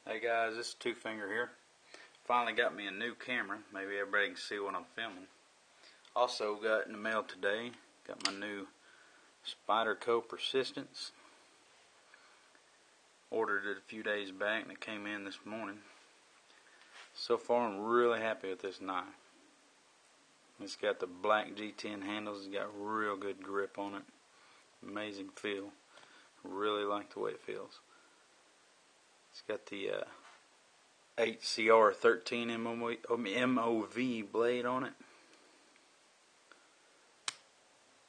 Hey guys, this is Two Finger here. Finally got me a new camera. Maybe everybody can see what I'm filming. Also got in the mail today, got my new Syderco Persistence. Ordered it a few days back and it came in this morning. So far I'm really happy with this knife. It's got the black G10 handles, it's got real good grip on it. Amazing feel. Really like the way it feels. It's got the 8CR13 MOV blade on it.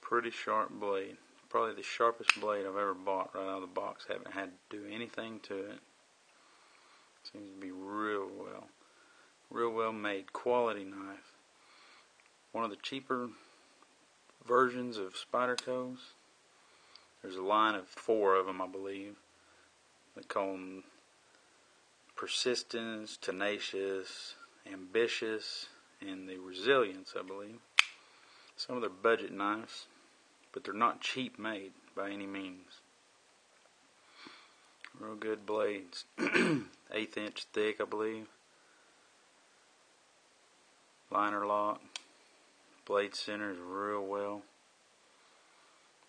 Pretty sharp blade. Probably the sharpest blade I've ever bought right out of the box. Haven't had to do anything to it. Seems to be real well made. Quality knife. One of the cheaper versions of Syderco's. There's a line of 4 of them, I believe. They call them Persistence, Tenacious, Ambitious, and the Resilience, I believe. Some of their budget knives, but they're not cheap made by any means. Real good blades. 1/8 inch thick, I believe. Liner lock. Blade centers real well.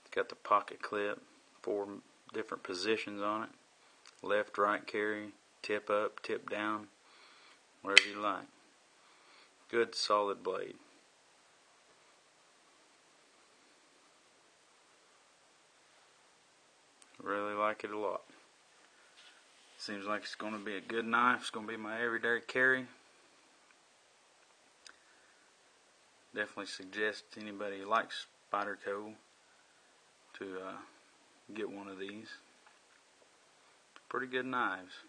It's got the pocket clip. 4 different positions on it. Left, right carry. Tip up, tip down, wherever you like. Good solid blade. Really like it a lot. Seems like it's going to be a good knife. It's going to be my everyday carry. Definitely suggest anybody who likes Syderco to get one of these. Pretty good knives.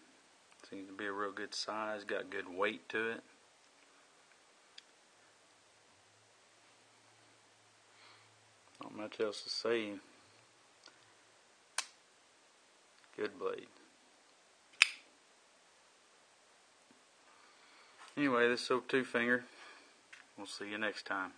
Seems to be a real good size, got good weight to it. Not much else to say. Good blade. Anyway, this is Two Finger. We'll see you next time.